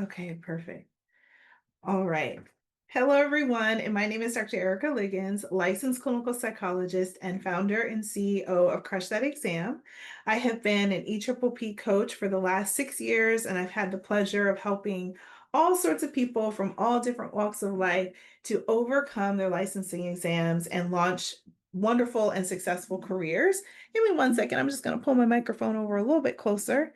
Okay, perfect. All right. Hello, everyone, and my name is Dr. Erica Ligons, licensed clinical psychologist and founder and CEO of Crush That Exam. I have been an EPPP coach for the last 6 years, and I've had the pleasure of helping all sorts of people from all different walks of life to overcome their licensing exams and launch wonderful and successful careers. Give me one second. I'm just going to pull my microphone over a little bit closer.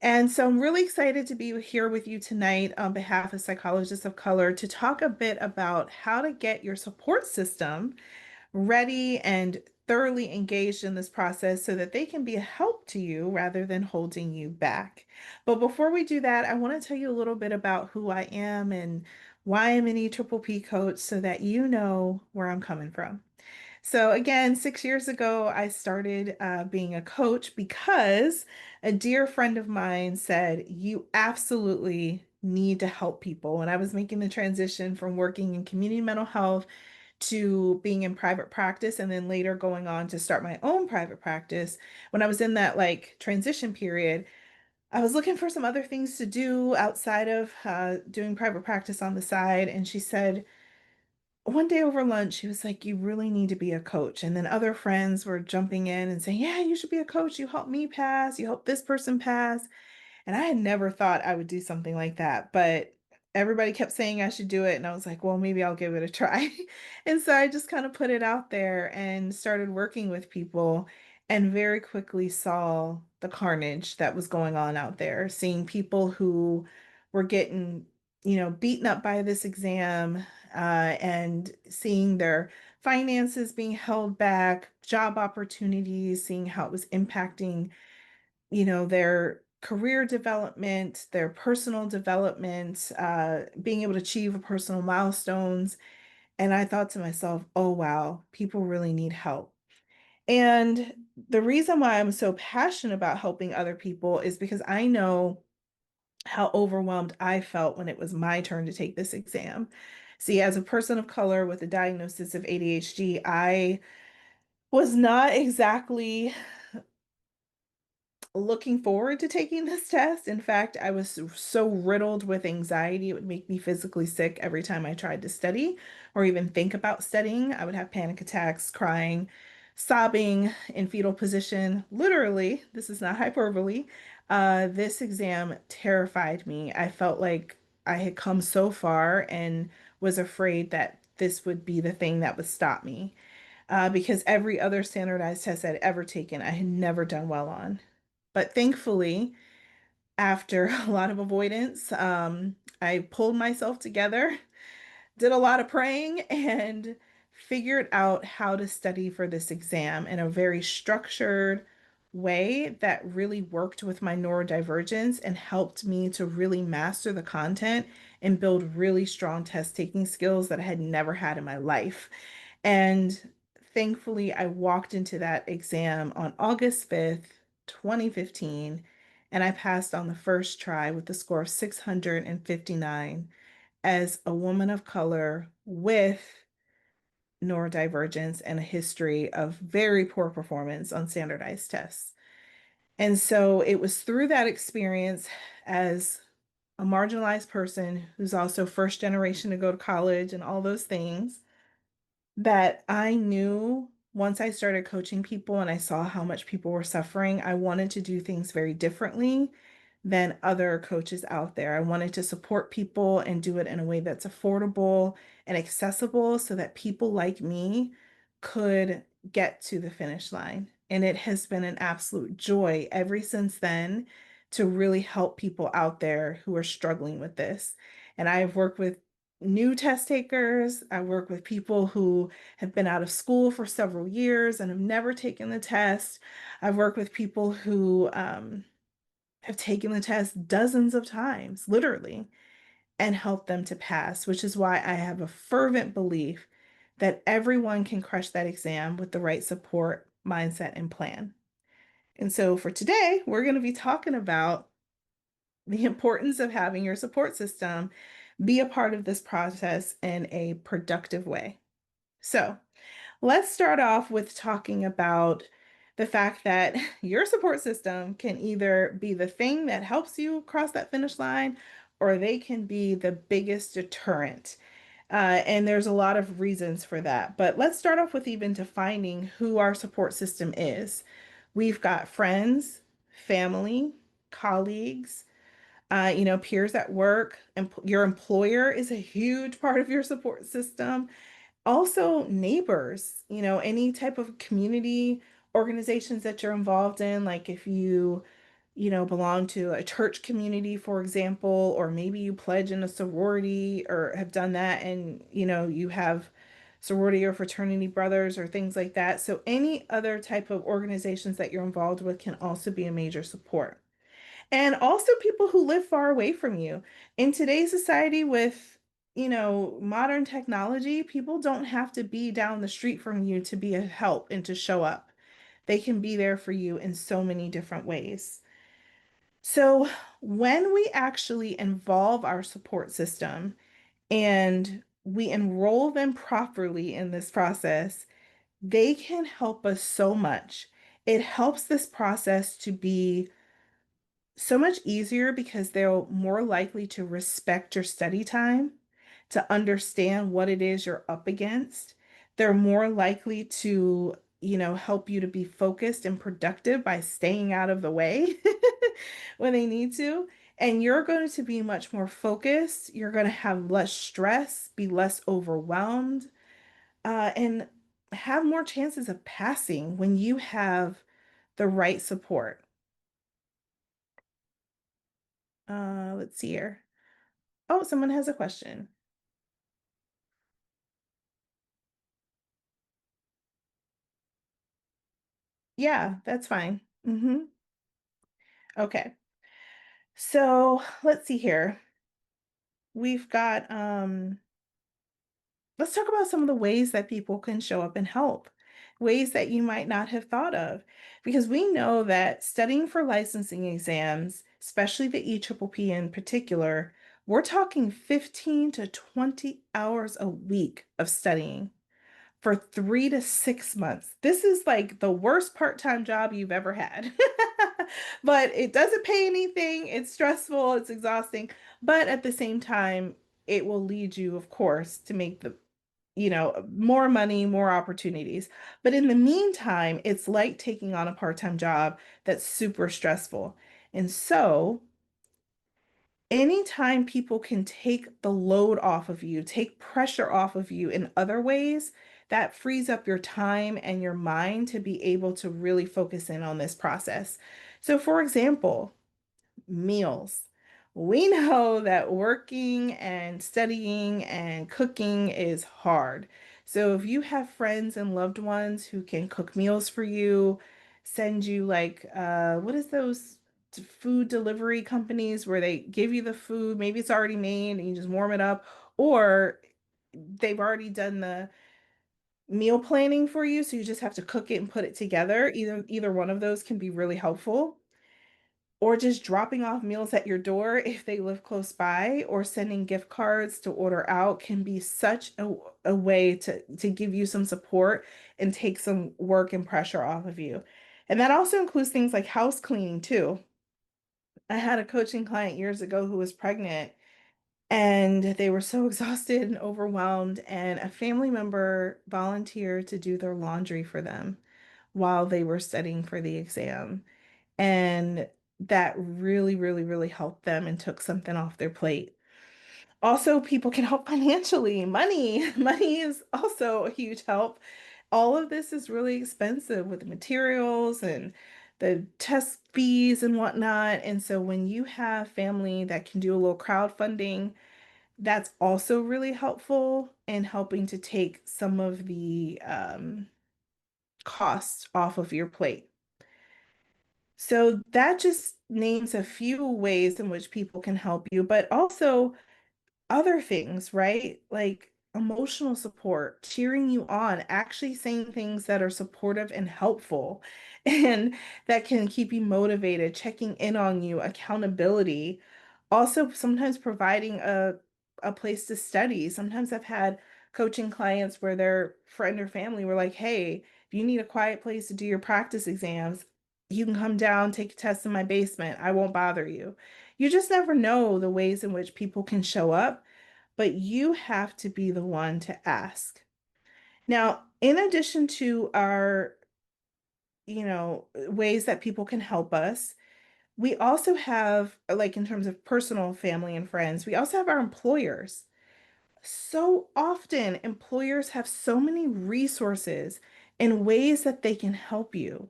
And so I'm really excited to be here with you tonight on behalf of Psychologists of Color to talk a bit about how to get your support system ready and thoroughly engaged in this process so that they can be a help to you rather than holding you back. But before we do that, I want to tell you a little bit about who I am and why I'm an EPPP coach so that you know where I'm coming from. So, again, 6 years ago, I started being a coach because a dear friend of mine said, "You absolutely need to help people." And I was making the transition from working in community mental health to being in private practice and then later going on to start my own private practice. When I was in that transition period, I was looking for some other things to do outside of doing private practice on the side. And she said, one day over lunch, she was like, "You really need to be a coach." And then other friends were jumping in and saying, "Yeah, you should be a coach. You helped me pass. You helped this person pass." And I had never thought I would do something like that, but everybody kept saying I should do it. And I was like, well, maybe I'll give it a try. And so I just kind of put it out there and started working with people and very quickly saw the carnage that was going on out there, seeing people who were getting, beaten up by this exam, and seeing their finances being held back, job opportunities, seeing how it was impacting their career development, their personal development, being able to achieve personal milestones. And I thought to myself, oh, wow, people really need help. And the reason why I'm so passionate about helping other people is because I know how overwhelmed I felt when it was my turn to take this exam. See, as a person of color with a diagnosis of ADHD, I was not exactly looking forward to taking this test. In fact, I was so riddled with anxiety, it would make me physically sick every time I tried to study or even think about studying. I would have panic attacks, crying, sobbing in fetal position. Literally, this is not hyperbole. This exam terrified me. I felt like I had come so far and was afraid that this would be the thing that would stop me. Because every other standardized test I'd ever taken, I had never done well on. But thankfully, after a lot of avoidance, I pulled myself together, did a lot of praying, and figured out how to study for this exam in a very structured way that really worked with my neurodivergence and helped me to really master the content and build really strong test taking skills that I had never had in my life. And thankfully, I walked into that exam on August 5th, 2015, and I passed on the first try with a score of 659 as a woman of color with neurodivergence and a history of very poor performance on standardized tests. And so it was through that experience as a marginalized person who's also first generation to go to college and all those things that I knew once I started coaching people and I saw how much people were suffering, I wanted to do things very differently than other coaches out there. I wanted to support people and do it in a way that's affordable and accessible so that people like me could get to the finish line. And it has been an absolute joy ever since then to really help people out there who are struggling with this. And I've worked with new test takers. I work with people who have been out of school for several years and have never taken the test. I've worked with people who have taken the test dozens of times, literally, and helped them to pass, which is why I have a fervent belief that everyone can crush that exam with the right support, mindset, and plan. And so for today, we're going to be talking about the importance of having your support system be a part of this process in a productive way. So, let's start off with talking about the fact that your support system can either be the thing that helps you cross that finish line, or they can be the biggest deterrent. And there's a lot of reasons for that. But let's start off with even defining who our support system is. We've got friends, family, colleagues, peers at work. Your employer is a huge part of your support system. Also, neighbors, any type of community organizations that you're involved in, like if you belong to a church community, for example, or maybe you pledge in a sorority or have done that and, you have sorority or fraternity brothers or things like that. So any other type of organizations that you're involved with can also be a major support. And also people who live far away from you. In today's society with, modern technology, people don't have to be down the street from you to be a help and to show up. They can be there for you in so many different ways. So when we actually involve our support system and we enroll them properly in this process, they can help us so much. It helps this process to be so much easier because they're more likely to respect your study time, to understand what it is you're up against. They're more likely to, help you to be focused and productive by staying out of the way when they need to. And you're going to be much more focused. You're going to have less stress, be less overwhelmed, and have more chances of passing when you have the right support. Let's see here. Oh, someone has a question. Yeah, that's fine. Okay. So let's see here. We've got let's talk about some of the ways that people can show up and help, ways that you might not have thought of. Because we know that studying for licensing exams, especially the EPPP in particular, we're talking 15 to 20 hours a week of studying for 3 to 6 months. This is like the worst part-time job you've ever had. But it doesn't pay anything. It's stressful, it's exhausting, but at the same time, it will lead you, of course, to make more money, more opportunities. But in the meantime, it's like taking on a part-time job that's super stressful. And so, anytime people can take the load off of you, take pressure off of you in other ways, that frees up your time and your mind to be able to really focus in on this process. So, for example, meals. We know that working and studying and cooking is hard. So if you have friends and loved ones who can cook meals for you, send you like what is those food delivery companies where they give you the food, maybe it's already made and you just warm it up, or they've already done the meal planning for you, so you just have to cook it and put it together. Either one of those can be really helpful, or just dropping off meals at your door if they live close by, or sending gift cards to order out can be such a way to give you some support and take some work and pressure off of you. And that also includes things like house cleaning too. I had a coaching client years ago who was pregnant and they were so exhausted and overwhelmed, and a family member volunteered to do their laundry for them while they were studying for the exam. And that really, really, really helped them and took something off their plate. Also, people can help financially. Money, money is also a huge help. All of this is really expensive with the materials and the test fees and whatnot. And so when you have family that can do a little crowdfunding, that's also really helpful in helping to take some of the costs off of your plate. So that just names a few ways in which people can help you, but also other things, right? Like emotional support, cheering you on, actually saying things that are supportive and helpful and that can keep you motivated, checking in on you, accountability. Also, sometimes providing a place to study. Sometimes I've had coaching clients where their friend or family were like, "Hey, if you need a quiet place to do your practice exams, You can come down, take a test in my basement. I won't bother you. You just never know the ways in which people can show up, but you have to be the one to ask. Now, in addition to our, ways that people can help us, we also have, like in terms of personal family and friends, we also have our employers. So often, employers have so many resources and ways that they can help you.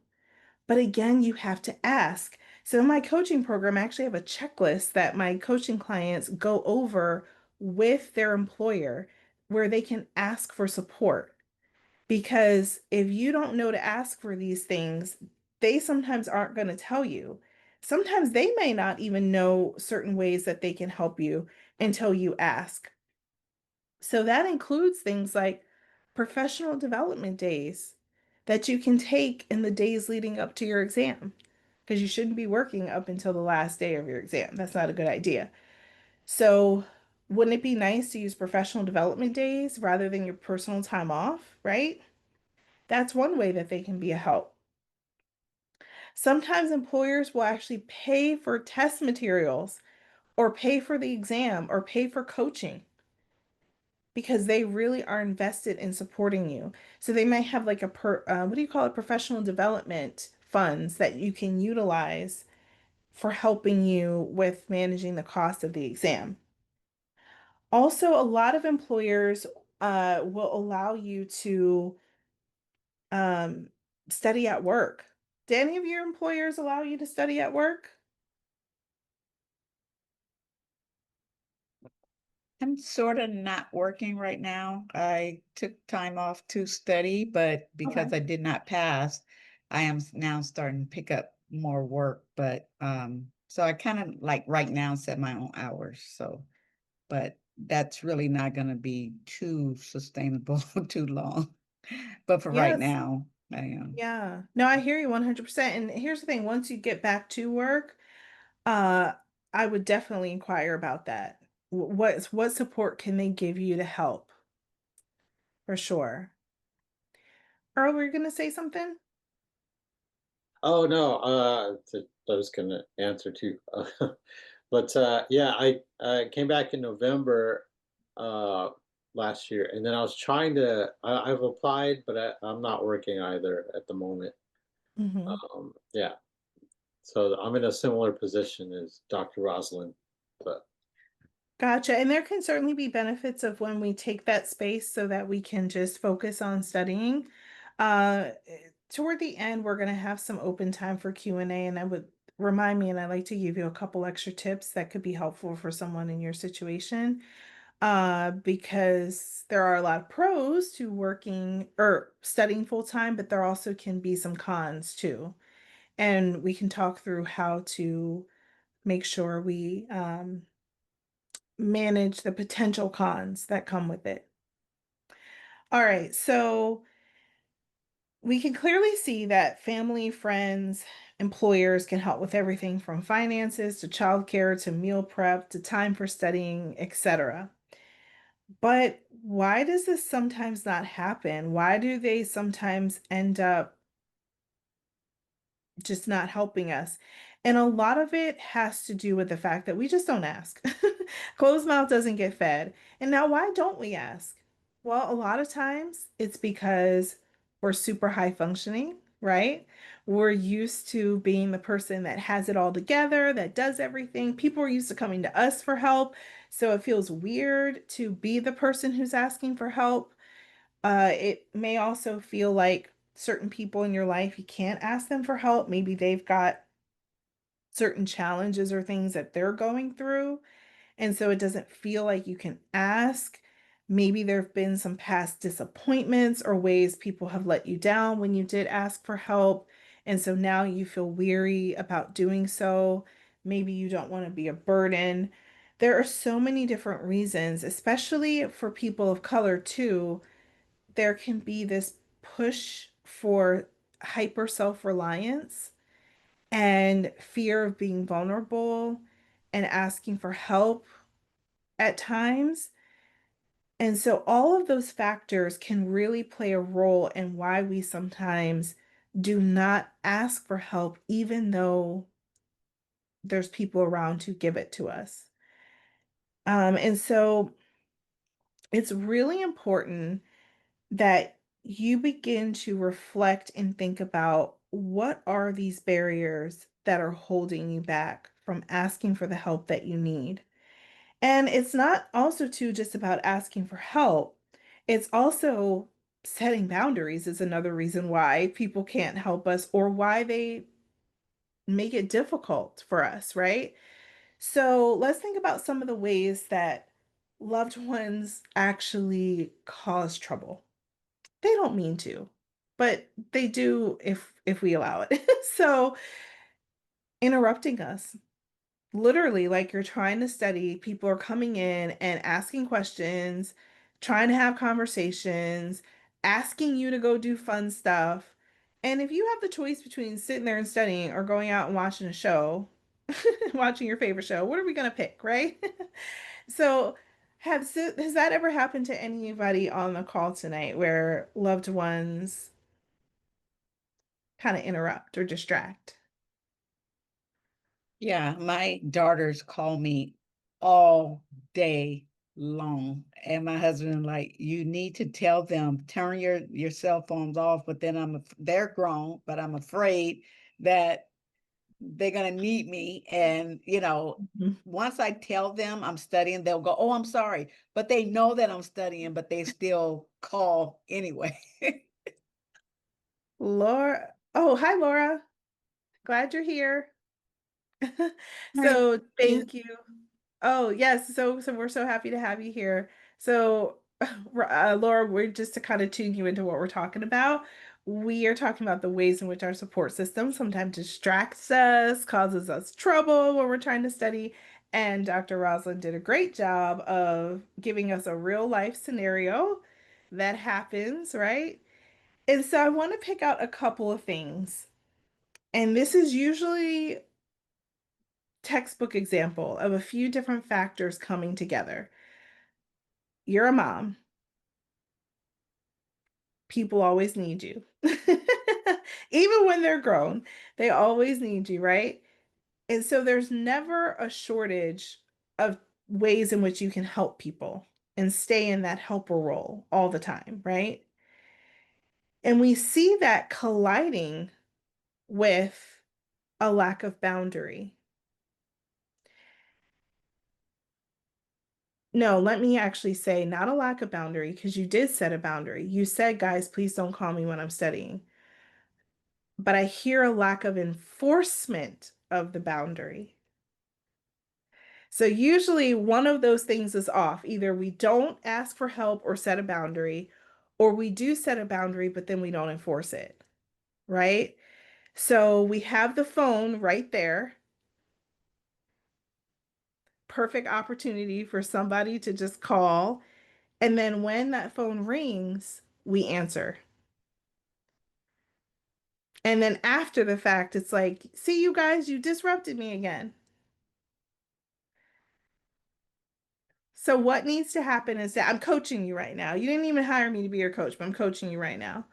But again, you have to ask. So in my coaching program, I actually have a checklist that my coaching clients go over with their employer where they can ask for support. Because if you don't know to ask for these things, they sometimes aren't going to tell you. Sometimes they may not even know certain ways that they can help you until you ask. So that includes things like professional development days that you can take in the days leading up to your exam, because you shouldn't be working up until the last day of your exam. That's not a good idea. So, wouldn't it be nice to use professional development days rather than your personal time off, right? That's one way that they can be a help. Sometimes employers will actually pay for test materials or pay for the exam or pay for coaching because they really are invested in supporting you. So they might have like what do you call it? Professional development funds that you can utilize for helping you with managing the cost of the exam. Also, a lot of employers will allow you to um, study at work. Do any of your employers allow you to study at work? I'm sort of not working right now. I took time off to study, but Okay. because I did not pass, I am now starting to pick up more work. But so I kind of like right now set my own hours. So, but that's really not going to be too sustainable too long. But for right Yes. now, I am. Yeah. No, I hear you 100%. And here's the thing, once you get back to work, uh, I would definitely inquire about that. What support can they give you to help? For sure. Earl, were you gonna say something? Oh no, I was gonna answer too. But yeah, I came back in November uh, last year, and then I was trying to. I've applied, but I'm not working either at the moment. Hmm. Yeah, so I'm in a similar position as Dr. Rosalind, but Gotcha. And there can certainly be benefits of when we take that space so that we can just focus on studying. Uh, Toward the end, we're going to have some open time for Q&A, and I would remind me, and I'd like to give you a couple extra tips that could be helpful for someone in your situation. Because there are a lot of pros to working or studying full time, but there also can be some cons too. And we can talk through how to make sure we manage the potential cons that come with it. All right, so we can clearly see that family, friends, employers can help with everything from finances to childcare to meal prep to time for studying, etc. But why does this sometimes not happen? Why do they sometimes end up just not helping us? And a lot of it has to do with the fact that we just don't ask. Closed mouth doesn't get fed. And now, why don't we ask? Well, a lot of times it's because we're super high functioning, right? We're used to being the person that has it all together, that does everything. People are used to coming to us for help. So it feels weird to be the person who's asking for help. It may also feel like certain people in your life, you can't ask them for help. Maybe they've got certain challenges or things that they're going through. And so it doesn't feel like you can ask. Maybe there have been some past disappointments or ways people have let you down when you did ask for help. And so now you feel weary about doing so. Maybe you don't want to be a burden. There are so many different reasons, especially for people of color, too. There can be this push for hyper self-reliance and fear of being vulnerable and asking for help at times. And so all of those factors can really play a role in why we sometimes Do not ask for help, even though there's people around to give it to us. And so it's really important that you begin to reflect and think about what are these barriers that are holding you back from asking for the help that you need. And it's not also too just about asking for help. It's also setting boundaries is another reason why people can't help us or why they make it difficult for us, right? So let's think about some of the ways that loved ones actually cause trouble. They don't mean to, but they do if we allow it. So interrupting us, literally, like you're trying to study, people are coming in and asking questions, trying to have conversations, asking you to go do fun stuff. And if you have the choice between sitting there and studying or going out and watching a show, watching your favorite show, what are we going to pick, right? So, has that ever happened to anybody on the call tonight where loved ones kind of interrupt or distract? Yeah, my daughters call me all day long. And my husband, like, you need to tell them, turn your cell phones off. But then they're grown, but I'm afraid that they're gonna need me. And Mhm. once I tell them I'm studying, they'll go, "Oh, I'm sorry." But they know that I'm studying, but they still call anyway. Laura, oh, hi, Laura. Glad you're here. Hi. So Yeah. thank you. Oh, yes. So we're so happy to have you here. So, Laura, we're just to kind of tune you into what we're talking about. We are talking about the ways in which our support system sometimes distracts us, causes us trouble when we're trying to study. And Dr. Roslyn did a great job of giving us a real life scenario that happens, right? And so I want to pick out a couple of things. And this is usually textbook example of a few different factors coming together. You're a mom. People always need you. Even when they're grown, they always need you, right? And so there's never a shortage of ways in which you can help people and stay in that helper role all the time, right? And we see that colliding with a lack of boundary. No, let me actually say not a lack of boundary because you did set a boundary. You said, guys, please don't call me when I'm studying. But I hear a lack of enforcement of the boundary. So usually one of those things is off. Either we don't ask for help or set a boundary, or we do set a boundary, but then we don't enforce it, right? So we have the phone right there. Perfect opportunity for somebody to just call. And then when that phone rings, we answer. And then after the fact, it's like, see, you guys, you disrupted me again. So, what needs to happen is that I'm coaching you right now. You didn't even hire me to be your coach, but I'm coaching you right now.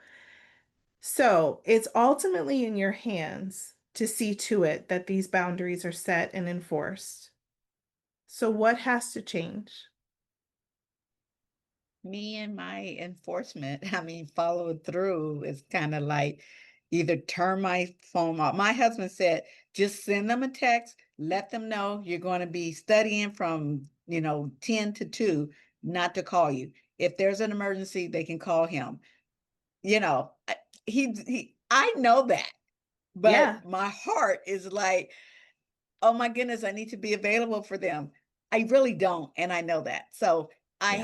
So, it's ultimately in your hands to see to it that these boundaries are set and enforced. So, what has to change? Me and my enforcement, I mean, follow through is kind of like either turn my phone off. My husband said, just send them a text, let them know you're going to be studying from, 10 to 2, not to call you. If there's an emergency, they can call him. You know, I- I know that, but Yeah. my heart is like, oh my goodness, I need to be available for them. I really don't, and I know that. So Yeah. I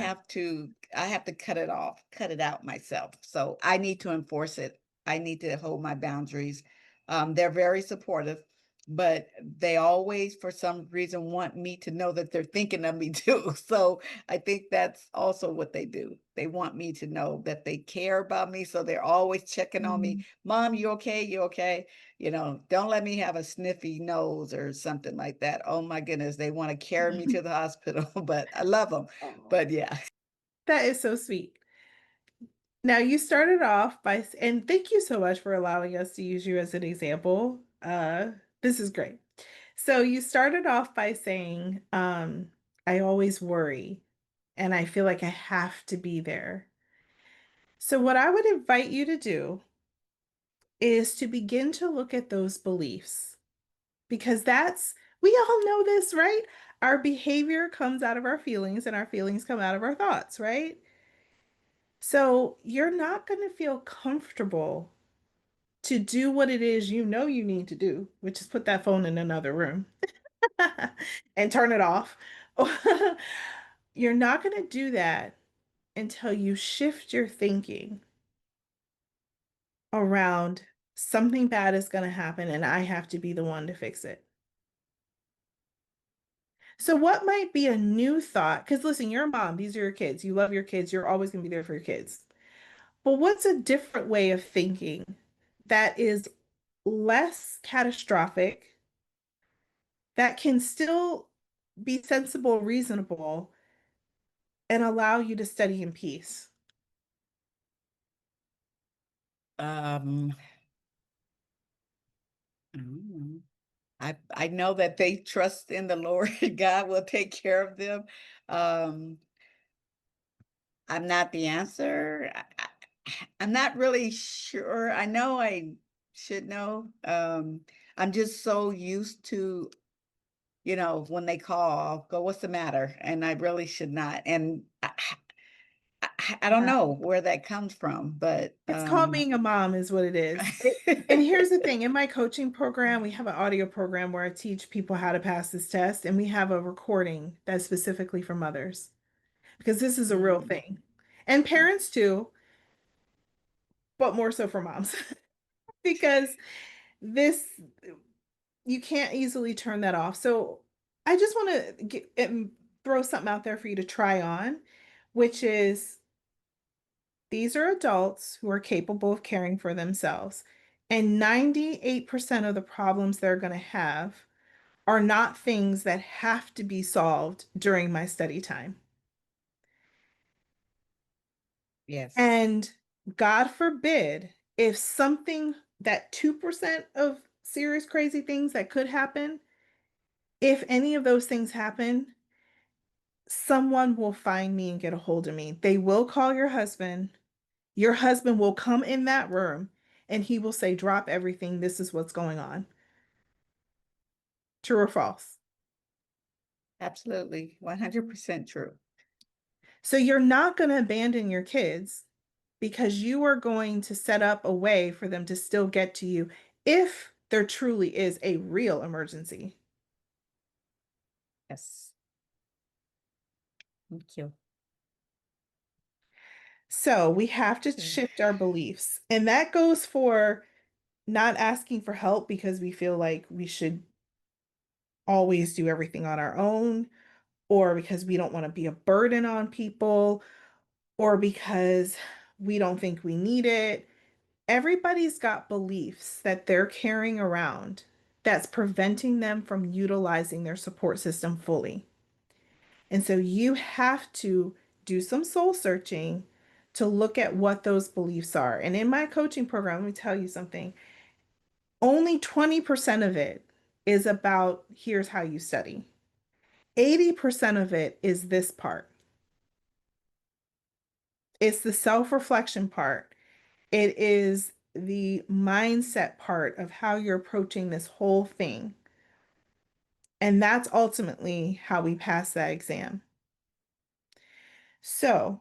have to cut it off, cut it out myself. So I need to enforce it. I need to hold my boundaries. They're very supportive, but they always, for some reason, want me to know that they're thinking of me too. So I think that's also what they do. They want me to know that they care about me. So they're always checking on me. Mhm. Mom, you okay? You okay? Don't let me have a sniffy nose or something like that. Oh my goodness, they want to carry me to the hospital, but I love them. Oh, But yeah, that is so sweet. Now you started off by, and thank you so much for allowing us to use you as an example. This is great. So you started off by saying, I always worry and I feel like I have to be there. So what I would invite you to do is to begin to look at those beliefs because we all know this, right? Our behavior comes out of our feelings and our feelings come out of our thoughts, right? So you're not going to feel comfortable to do what it is you know you need to do, which is put that phone in another room and turn it off. You're not going to do that until you shift your thinking around something bad is going to happen and I have to be the one to fix it. So, what might be a new thought? Because listen, you're a mom, these are your kids. You love your kids, you're always going to be there for your kids. But what's a different way of thinking that is less catastrophic, that can still be sensible, reasonable, and allow you to study in peace? Um, I don't know. I know that they trust in the Lord. God will take care of them. Um, I'm not the answer. I'm not really sure. I know I should know. I'm just so used to, when they call, I'll go, what's the matter? And I really should not. And I don't Yeah. know where that comes from, but It's called being a mom, is what it is. And here's the thing, in my coaching program, we have an audio program where I teach people how to pass this test, and we have a recording that's specifically for mothers because this is a real Mm, thing. And parents too, but more so for moms because this you can't easily turn that off. So I just want to throw something out there for you to try on, which is these are adults who are capable of caring for themselves. And 98% of the problems they're going to have are not things that have to be solved during my study time. yes, And God forbid if something, that 2% of serious crazy things that could happen, if any of those things happen, someone will find me and get a hold of me. They will call your husband. Your husband will come in that room and he will say, drop everything. This is what's going on. True or false? absolutely. 100% true. So you're not going to abandon your kids because you are going to set up a way for them to still get to you if there truly is a real emergency. Yes. Thank you. So we have to Yeah. shift our beliefs. And that goes for not asking for help because we feel like we should always do everything on our own, or because we don't want to be a burden on people, or because we don't think we need it. Everybody's got beliefs that they're carrying around that's preventing them from utilizing their support system fully. And so you have to do some soul searching to look at what those beliefs are. And in my coaching program, let me tell you something, only 20% of it is about here's how you study. 80% of it is this part. It's the self-reflection part. It is the mindset part of how you're approaching this whole thing. And that's ultimately how we pass that exam. So,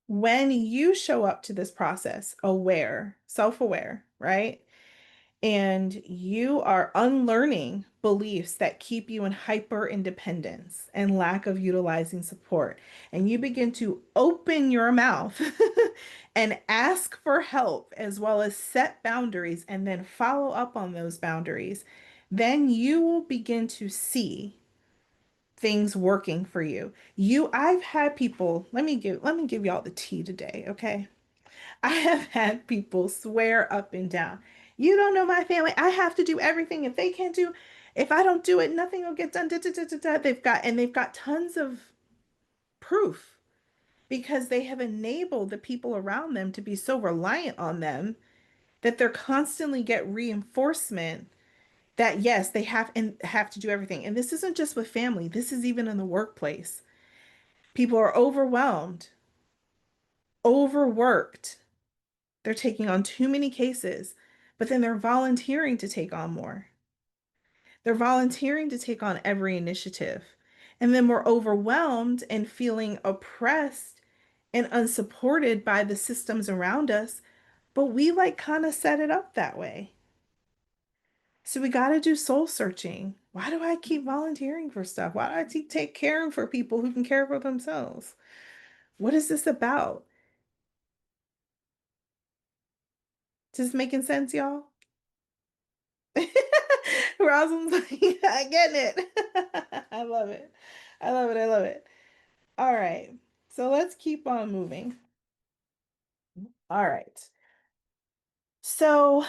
when you show up to this process aware, self-aware, right? And you are unlearning beliefs that keep you in hyper independence and lack of utilizing support. And you begin to open your mouth and ask for help, as well as set boundaries and then follow up on those boundaries. Then you will begin to see things working for you. I've had people, let me give y'all the tea today, okay? I have had people swear up and down. You don't know my family. I have to do everything. If I don't do it, nothing will get done. Da, da, da, da, da. They've got tons of proof. because they have enabled the people around them to be so reliant on them that they're constantly get reinforcement that yes, they have to do everything. And this isn't just with family, this is even in the workplace. People are overwhelmed, overworked. They're taking on too many cases, but then they're volunteering to take on more. They're volunteering to take on every initiative. And then we're overwhelmed and feeling oppressed and unsupported by the systems around us, but we like kind of set it up that way. So we got to do soul searching. Why do I keep volunteering for stuff? Why do I keep take caring for people who can care for themselves? What is this about? Just making sense, y'all? Rosalind's like, I get it. I love it. I love it. I love it. All right. So let's keep on moving. All right. So,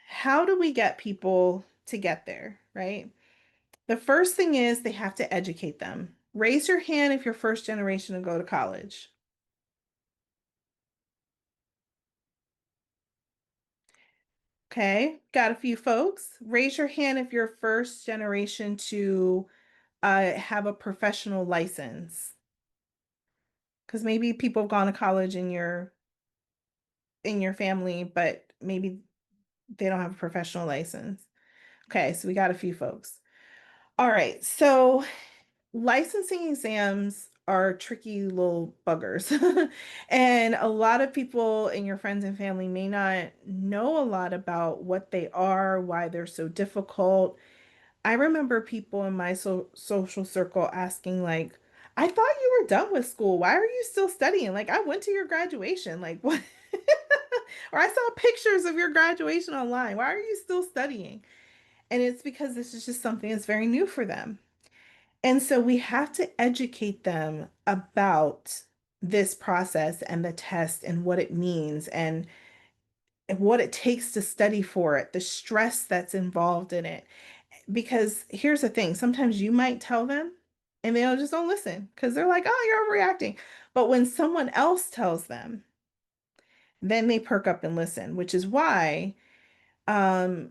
how do we get people to get there, right? The first thing is they have to educate them. Raise your hand if you're first generation to go to college. Okay, got a few folks. Raise your hand if you're first generation to have a professional license. Because maybe people have gone to college in your family, but maybe they don't have a professional license. Okay, so we got a few folks. All right, so licensing exams are tricky little buggers. And a lot of people in your friends and family may not know a lot about what they are, why they're so difficult. I remember people in my social circle asking, like, I thought you were done with school. Why are you still studying? Like, I went to your graduation. Like, what? Or I saw pictures of your graduation online. Why are you still studying? And it's because this is just something that's very new for them. And so we have to educate them about this process and the test and what it means and what it takes to study for it, the stress that's involved in it. Because here's the thing, sometimes you might tell them and they'll just don't listen because they're like, oh, you're overreacting. But when someone else tells them, then they perk up and listen, which is why um,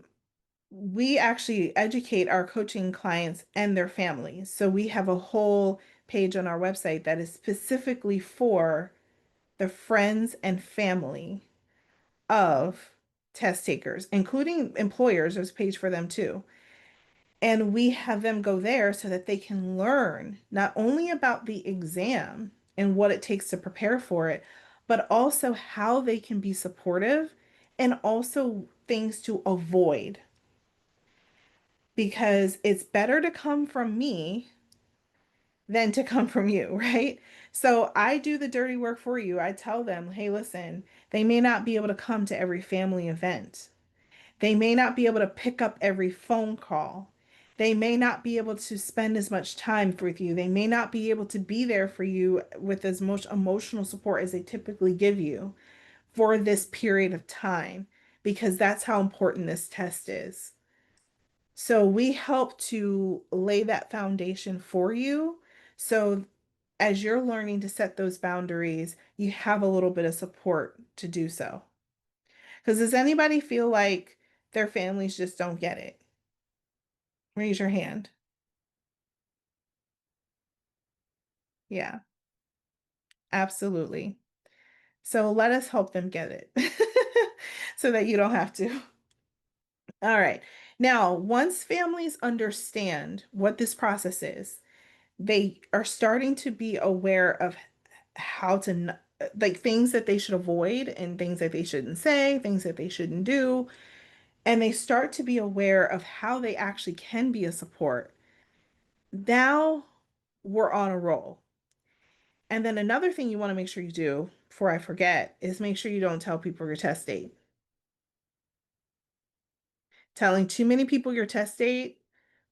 we actually educate our coaching clients and their families. So we have a whole page on our website that is specifically for the friends and family of test takers, including employers. There's a page for them too. And we have them go there so that they can learn not only about the exam and what it takes to prepare for it, but also how they can be supportive and also things to avoid. Because it's better to come from me than to come from you, right? So I do the dirty work for you. I tell them, hey, listen, they may not be able to come to every family event. They may not be able to pick up every phone call. They may not be able to spend as much time with you. They may not be able to be there for you with as much emotional support as they typically give you for this period of time, because that's how important this test is. So we help to lay that foundation for you. So as you're learning to set those boundaries, you have a little bit of support to do so. Because does anybody feel like their families just don't get it? Raise your hand. Yeah, absolutely. So let us help them get it so that you don't have to. All right. Now, once families understand what this process is, they are starting to be aware of how to, like things that they should avoid and things that they shouldn't say, things that they shouldn't do. And they start to be aware of how they actually can be a support. Now we're on a roll. And then another thing you want to make sure you do before I forget is make sure you don't tell people your test date. Telling too many people your test date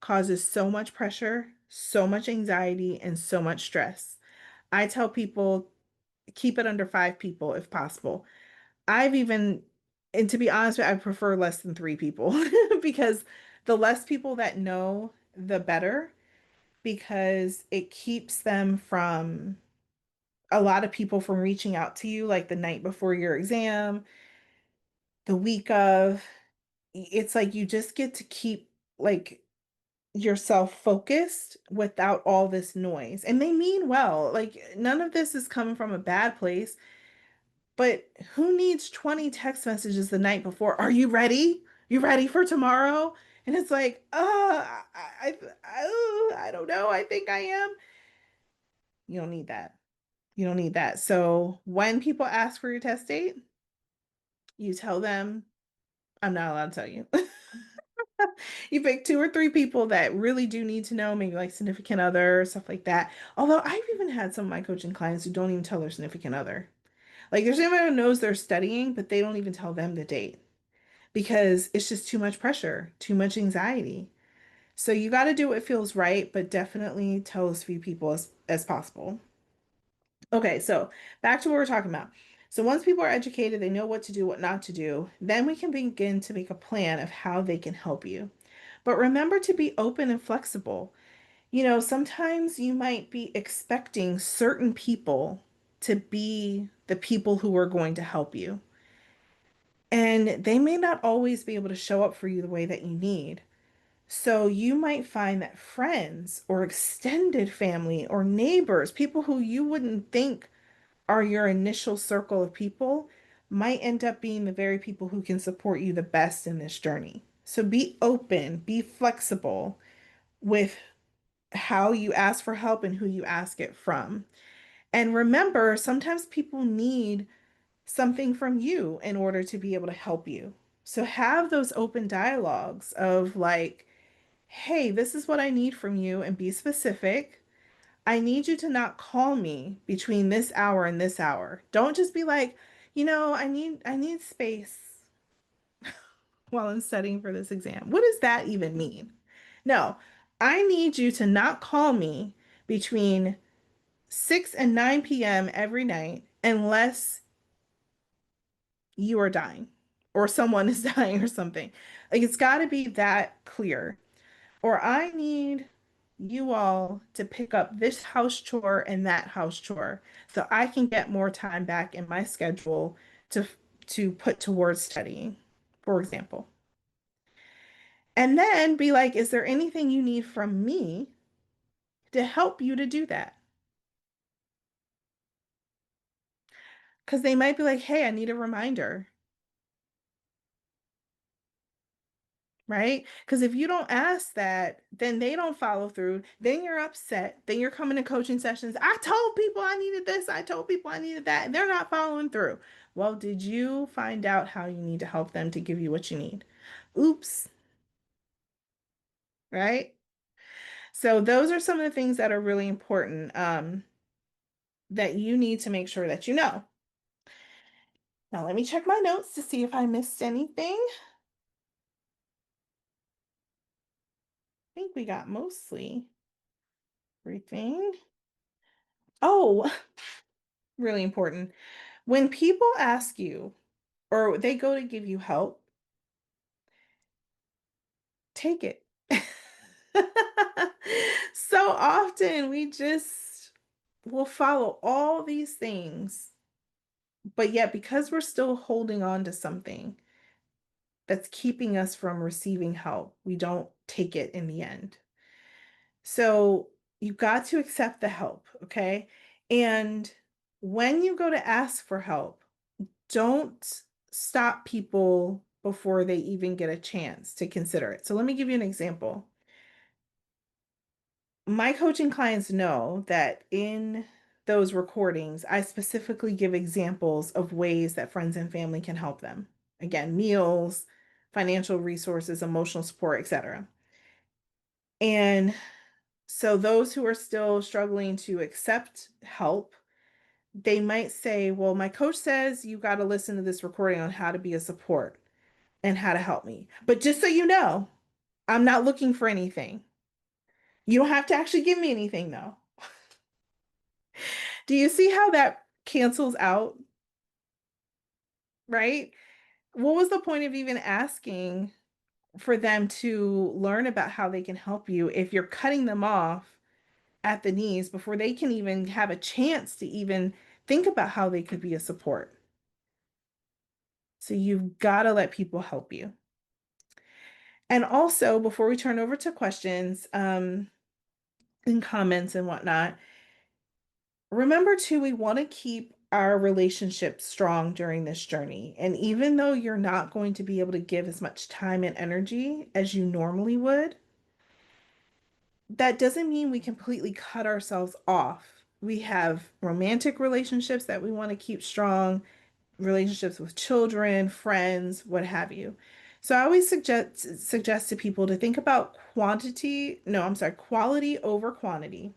causes so much pressure, so much anxiety, and so much stress. I tell people keep it under 5 people if possible. I've even, and to be honest, I prefer less than 3 people because the less people that know, the better, because it keeps them from a lot of people from reaching out to you like the night before your exam, the week of. It's like you just get to keep like yourself focused without all this noise. And they mean well. Like none of this is coming from a bad place. But who needs 20 text messages the night before? Are you ready? You ready for tomorrow? And it's like, I don't know. I think I am. You don't need that. You don't need that. So when people ask for your test date, you tell them, I'm not allowed to tell you. You pick two or three people that really do need to know, maybe like significant other, stuff like that. Although I've even had some of my coaching clients who don't even tell their significant other. Like there's anyone who knows they're studying, but they don't even tell them the date because it's just too much pressure, too much anxiety. So you got to do what feels right, but definitely tell as few people as possible. Okay, so back to what we're talking about. So once people are educated, they know what to do, what not to do, then we can begin to make a plan of how they can help you. But remember to be open and flexible. Sometimes you might be expecting certain people to be the people who are going to help you. And they may not always be able to show up for you the way that you need. So you might find that friends or extended family or neighbors, people who you wouldn't think are your initial circle of people, might end up being the very people who can support you the best in this journey. So be open, be flexible with how you ask for help and who you ask it from. And remember, sometimes people need something from you in order to be able to help you. So have those open dialogues of like, hey, this is what I need from you, and be specific. I need you to not call me between this hour and this hour. Don't just be like, I need space while I'm studying for this exam. What does that even mean? No, I need you to not call me between 6 and 9 p.m. every night unless you are dying or someone is dying or something. Like it's got to be that clear. Or I need you all to pick up this house chore and that house chore so I can get more time back in my schedule to to put towards studying, for example. And then be like, is there anything you need from me to help you to do that? Because they might be like, hey, I need a reminder, right? Because if you don't ask that, then they don't follow through. Then you're upset. Then you're coming to coaching sessions. I told people I needed this. I told people I needed that. And they're not following through. Well, did you find out how you need to help them to give you what you need? Oops, right? So those are some of the things that are really important that you need to make sure that you know. Now, let me check my notes to see if I missed anything. I think we got mostly everything. Oh, really important. When people ask you or they go to give you help, take it. So often we just will follow all these things, but yet because we're still holding on to something that's keeping us from receiving help, we don't take it in the end. So you got to accept the help, okay? And when you go to ask for help, don't stop people before they even get a chance to consider it. So let me give you an example. My coaching clients know that in those recordings, I specifically give examples of ways that friends and family can help them. Again, meals, financial resources, emotional support, etc. And so those who are still struggling to accept help, they might say, well, my coach says you got to listen to this recording on how to be a support and how to help me. But just so you know, I'm not looking for anything. You don't have to actually give me anything, though. Do you see how that cancels out, right? What was the point of even asking for them to learn about how they can help you if you're cutting them off at the knees before they can even have a chance to even think about how they could be a support. So you've got to let people help you. And also, before we turn over to questions and comments and whatnot, remember too, we want to keep our relationship strong during this journey. And even though you're not going to be able to give as much time and energy as you normally would, that doesn't mean we completely cut ourselves off. We have romantic relationships that we want to keep strong, relationships with children, friends, what have you. So I always suggest to people to think about quality over quantity.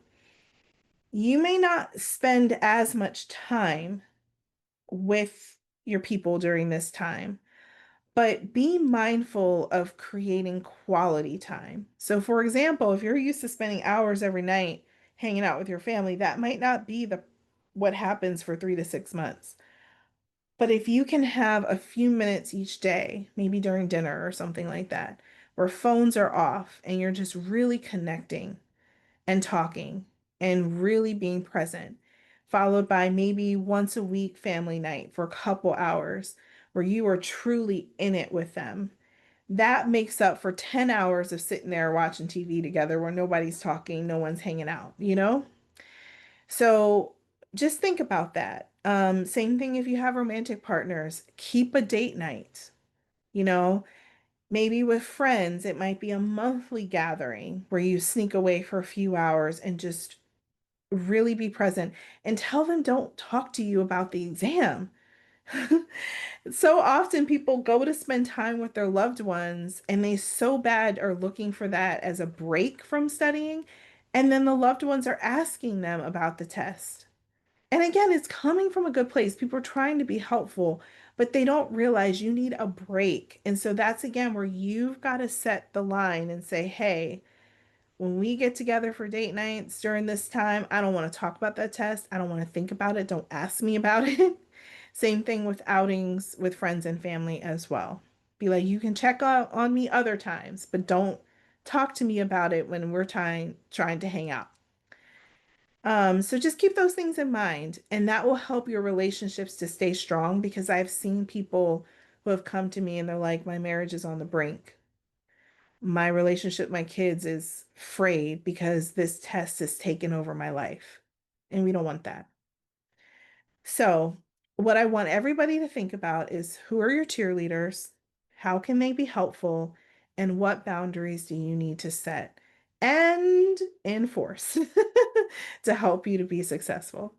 You may not spend as much time with your people during this time, but be mindful of creating quality time. So for example, if you're used to spending hours every night hanging out with your family, that might not be the what happens for 3 to 6 months. But if you can have a few minutes each day, maybe during dinner or something like that, where phones are off and you're just really connecting and talking and really being present, followed by maybe once a week family night for a couple hours where you are truly in it with them. That makes up for 10 hours of sitting there watching TV together where nobody's talking, no one's hanging out, you know? So just think about that. Same thing if you have romantic partners, keep a date night, you know? Maybe with friends, it might be a monthly gathering where you sneak away for a few hours and just really be present and tell them don't talk to you about the exam. So often people go to spend time with their loved ones and they so bad are looking for that as a break from studying. And then the loved ones are asking them about the test. And again, it's coming from a good place. People are trying to be helpful, but they don't realize you need a break. And so that's again where you've got to set the line and say, hey, when we get together for date nights during this time, I don't want to talk about that test. I don't want to think about it. Don't ask me about it. Same thing with outings with friends and family as well. Be like, you can check out on me other times, but don't talk to me about it when we're trying to hang out. So just keep those things in mind, and that will help your relationships to stay strong because I've seen people who have come to me and they're like, my marriage is on the brink. My relationship with my kids is frayed because this test has taken over my life. And we don't want that. So, what I want everybody to think about is who are your cheerleaders? How can they be helpful? And what boundaries do you need to set and enforce to help you to be successful?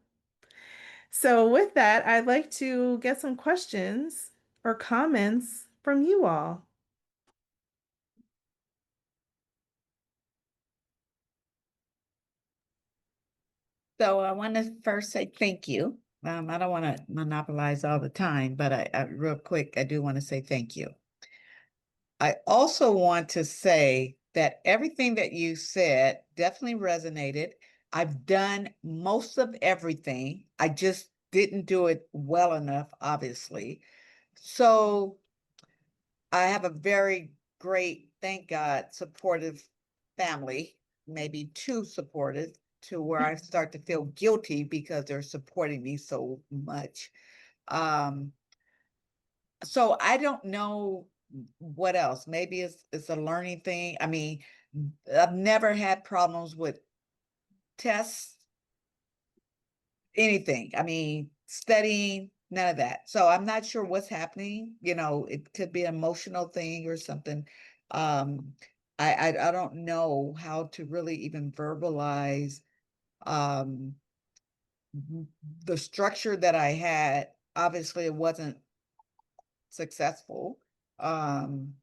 So, with that, I'd like to get some questions or comments from you all. So I want to first say thank you. I don't want to monopolize all the time, but real quick, I do want to say thank you. I also want to say that everything that you said definitely resonated. I've done most of everything. I just didn't do it well enough, obviously. So I have a very great, thank God, supportive family, maybe too supportive to where I start to feel guilty because they're supporting me so much. Um, so I don't know what else. Maybe it's a learning thing. I mean, I've never had problems with tests, anything. I mean, studying, none of that. So I'm not sure what's happening. It could be an emotional thing or something. Um, I don't know how to really even verbalize um the structure that I had. Obviously, it wasn't successful. Um,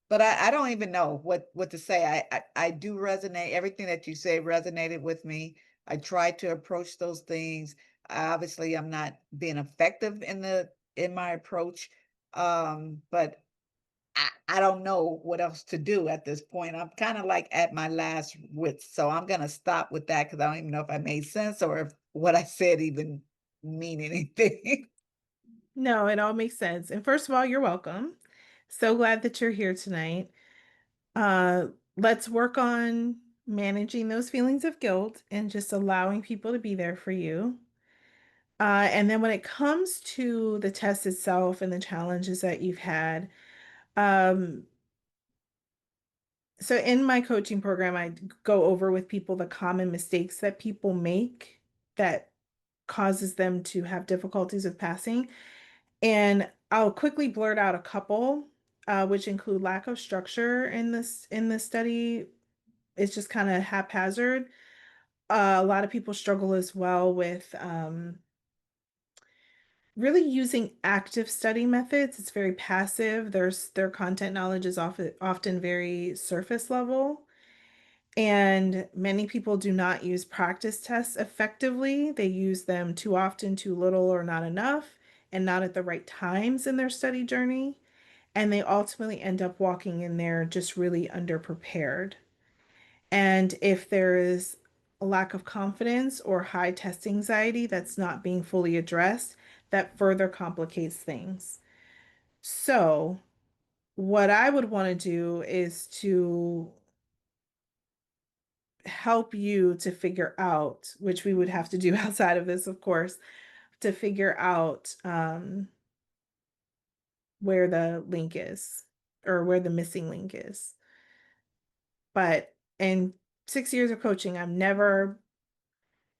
but I don't even know what to say. I do resonate. Everything that you say resonated with me. I tried to approach those things. Obviously, I'm not being effective in my approach. But I don't know what else to do at this point. I'm kind of like at my last wits. So I'm gonna stop with that because I don't even know if I made sense or if what I said even mean anything. No, it all makes sense. And first of all, you're welcome. So glad that you're here tonight. Uh, let's work on managing those feelings of guilt and just allowing people to be there for you. And then when it comes to the test itself and the challenges that you've had, um, so in my coaching program, I go over with people the common mistakes that people make that causes them to have difficulties with passing. And I'll quickly blurt out a couple, which include lack of structure in this study. It's just kind of haphazard. A lot of people struggle as well with really using active study methods. It's very passive. Their content knowledge is often very surface level. And many people do not use practice tests effectively. They use them too often, too little, or not enough, and not at the right times in their study journey. And they ultimately end up walking in there just really underprepared. And if there is a lack of confidence or high test anxiety that's not being fully addressed, that further complicates things. So, what I would want to do is to help you to figure out, which we would have to do outside of this, of course, to figure out where the link is or where the missing link is. But in 6 years of coaching, I've never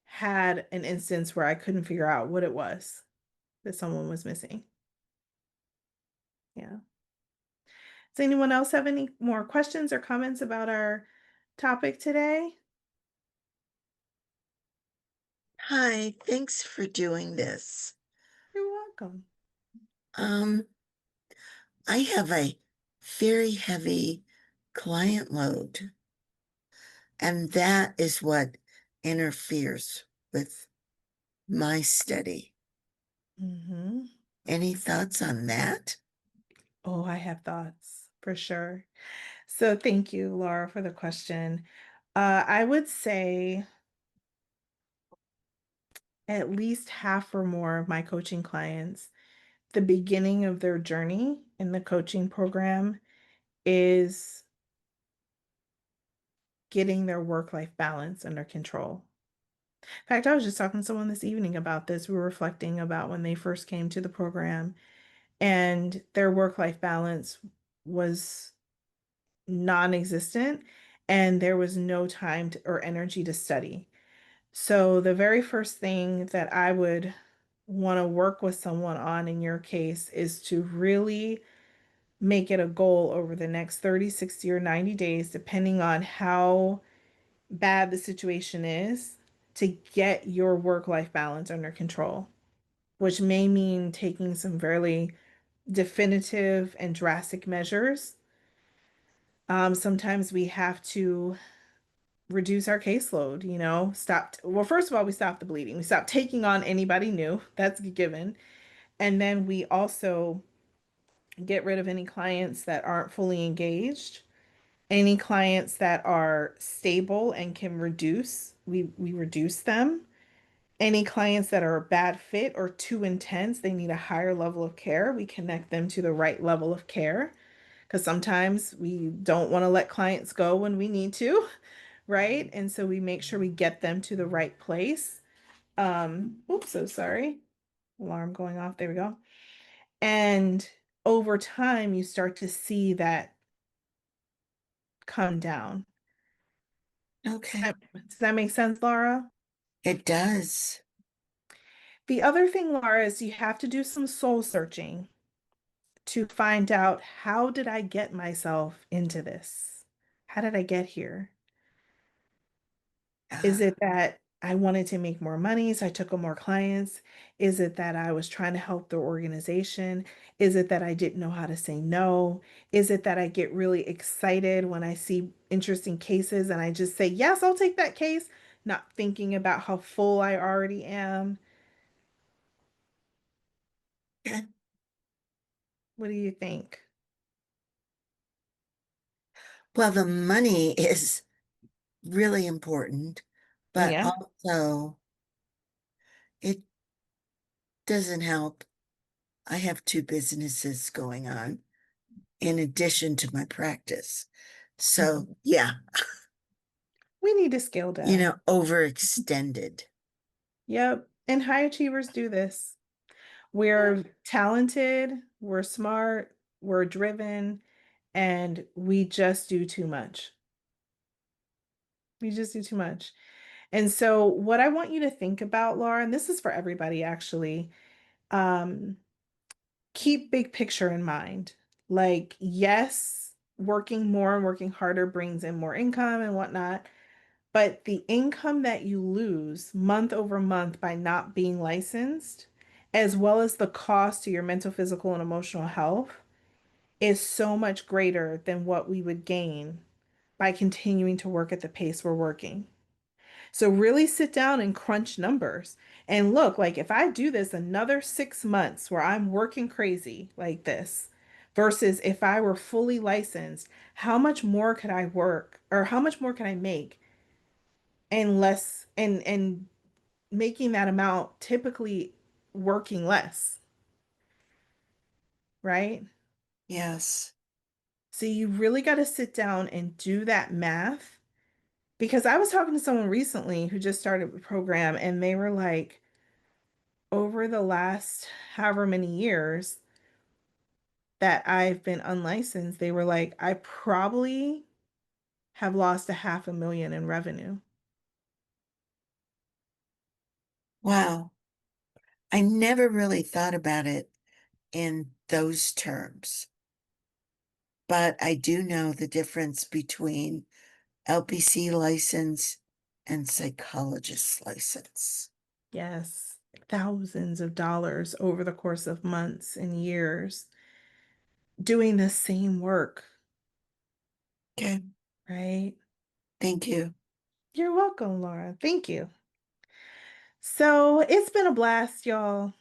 had an instance where I couldn't figure out what it was that someone was missing. Yeah. Does anyone else have any more questions or comments about our topic today? Hi, thanks for doing this. You're welcome. Um, I have a very heavy client load, and that is what interferes with my study. Mm-hmm. Any thoughts on that? Oh, I have thoughts for sure. So thank you, Laura, for the question. I would say at least half or more of my coaching clients, the beginning of their journey in the coaching program is getting their work-life balance under control. In fact, I was just talking to someone this evening about this. We were reflecting about when they first came to the program, and their work-life balance was non-existent, and there was no time or energy to study. So the very first thing that I would want to work with someone on in your case is to really make it a goal over the next 30, 60, or 90 days, depending on how bad the situation is, to get your work-life balance under control, which may mean taking some very definitive and drastic measures. Sometimes we have to reduce our caseload, well, first of all, we stop the bleeding. We stop taking on anybody new. That's a given. And then we also get rid of any clients that aren't fully engaged. Any clients that are stable and can reduce, we reduce them. Any clients that are a bad fit or too intense, they need a higher level of care, we connect them to the right level of care. Because sometimes we don't want to let clients go when we need to, right? And so we make sure we get them to the right place. Oops, so sorry. Alarm going off. There we go. And over time, you start to see that come down. Okay, Does that make sense, Laura? it does. The other thing, Laura, is you have to do some soul searching to find out, how did I get myself into this? How did I get here? Is Uh, it that I wanted to make more money, so I took on more clients? Is it that I was trying to help the organization? Is it that I didn't know how to say no? Is it that I get really excited when I see interesting cases and I just say, yes, I'll take that case, not thinking about how full I already am? okay. What do you think? Well, the money is really important, but Yeah. also it doesn't help. I have two businesses going on in addition to my practice. So, Mhm. yeah. We need to scale down. overextended. Yep. And high achievers do this. We're talented, we're smart, we're driven, and we just do too much. We just do too much. And so, what I want you to think about, Laura, and this is for everybody actually, um, keep big picture in mind. Like, yes, working more and working harder brings in more income and whatnot, but the income that you lose month over month by not being licensed, as well as the cost to your mental, physical, and emotional health, is so much greater than what we would gain by continuing to work at the pace we're working. So really sit down and crunch numbers and look, like if I do this another 6 months where I'm working crazy like this versus if I were fully licensed, how much more could I work or how much more can I make and less and making that amount typically working less, right? Yes. So you really got to sit down and do that math because I was talking to someone recently who just started a program and they were like, over the last however many years that I've been unlicensed, they were like, I probably have lost a 500,000 in revenue. Wow. I never really thought about it in those terms, but I do know the difference between LPC license and psychologist license. Yes, thousands of dollars over the course of months and years doing the same work, Okay. right? Thank you. You're welcome, Laura. Thank you. So it's been a blast, y'all.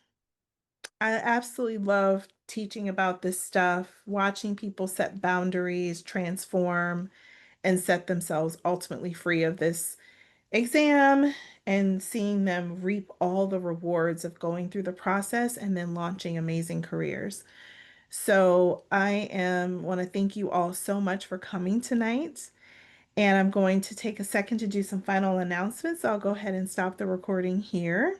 I absolutely love teaching about this stuff, watching people set boundaries, transform, and set themselves ultimately free of this exam and seeing them reap all the rewards of going through the process and then launching amazing careers. So I am want to thank you all so much for coming tonight. And I'm going to take a second to do some final announcements. So I'll go ahead and stop the recording here.